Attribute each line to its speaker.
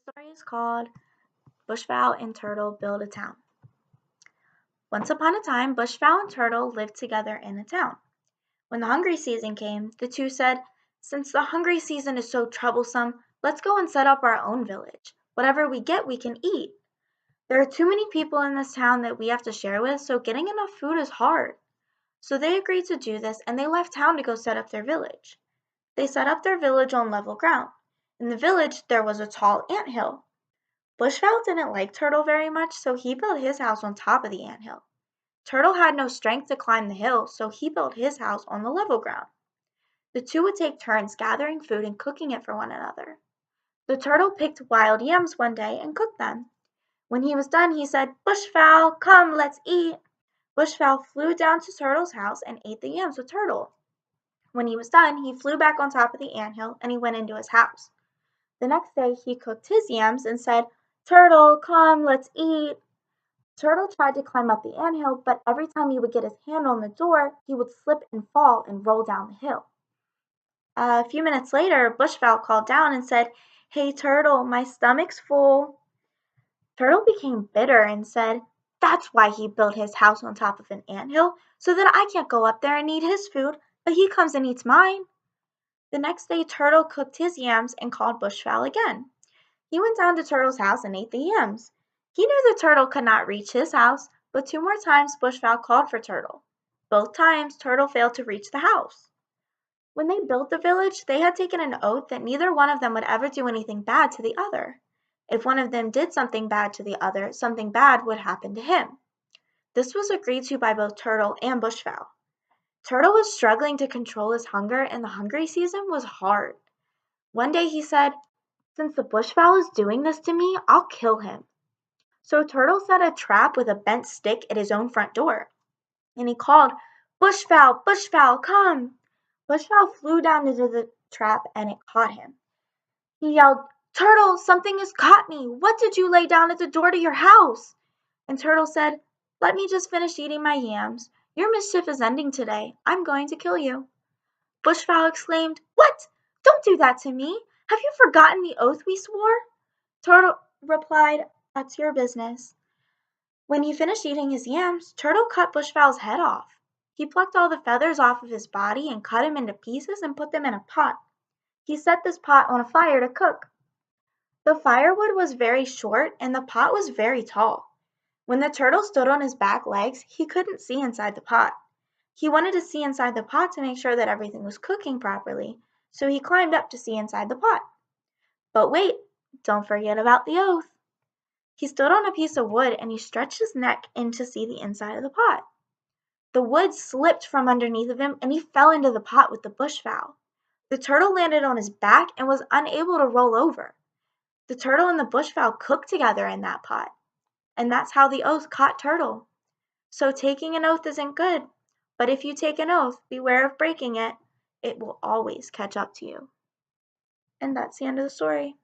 Speaker 1: story is called Bushfowl and Turtle Build a Town. Once upon a time, Bushfowl and Turtle lived together in a town. When the hungry season came, the two said, "Since the hungry season is so troublesome, let's go and set up our own village. Whatever we get, we can eat. There are too many people in this town that we have to share with, so getting enough food is hard." So they agreed to do this and they left town to go set up their village. They set up their village on level ground. In the village, there was a tall ant hill. Bushfowl didn't like Turtle very much, so he built his house on top of the anthill. Turtle had no strength to climb the hill, so he built his house on the level ground. The two would take turns gathering food and cooking it for one another. The turtle picked wild yams one day and cooked them. When he was done, he said, "Bushfowl, come, let's eat." Bushfowl flew down to Turtle's house and ate the yams with Turtle. When he was done, he flew back on top of the anthill and he went into his house. The next day, he cooked his yams and said, "Turtle, come, let's eat." Turtle tried to climb up the anthill, but every time he would get his hand on the door, he would slip and fall and roll down the hill. A few minutes later, Bushfowl called down and said, "Hey, Turtle, my stomach's full." Turtle became bitter and said, "That's why he built his house on top of an anthill, so that I can't go up there and eat his food, but he comes and eats mine." The next day, Turtle cooked his yams and called Bushfowl again. He went down to Turtle's house and ate the yams. He knew the turtle could not reach his house, but two more times Bushfowl called for Turtle. Both times, Turtle failed to reach the house. When they built the village, they had taken an oath that neither one of them would ever do anything bad to the other. If one of them did something bad to the other, something bad would happen to him. This was agreed to by both Turtle and Bushfowl. Turtle was struggling to control his hunger, and the hungry season was hard. One day he said, "Since the bushfowl is doing this to me, I'll kill him." So Turtle set a trap with a bent stick at his own front door, and he called, "Bushfowl, Bushfowl, come!" Bushfowl flew down into the trap and it caught him. He yelled, "Turtle, something has caught me. What did you lay down at the door to your house?" And Turtle said, "Let me just finish eating my yams. Your mischief is ending today. I'm going to kill you." Bushfowl exclaimed, "What? Don't do that to me. Have you forgotten the oath we swore?" Turtle replied, "That's your business." When he finished eating his yams, Turtle cut Bushfowl's head off. He plucked all the feathers off of his body and cut him into pieces and put them in a pot. He set this pot on a fire to cook. The firewood was very short and the pot was very tall. When the turtle stood on his back legs, he couldn't see inside the pot. He wanted to see inside the pot to make sure that everything was cooking properly, so he climbed up to see inside the pot. But wait, don't forget about the oath. He stood on a piece of wood and he stretched his neck in to see the inside of the pot. The wood slipped from underneath of him and he fell into the pot with the bushfowl. The turtle landed on his back and was unable to roll over. The turtle and the bushfowl cooked together in that pot. And that's how the oath caught Turtle. So taking an oath isn't good, but if you take an oath, beware of breaking it. It will always catch up to you. And that's the end of the story.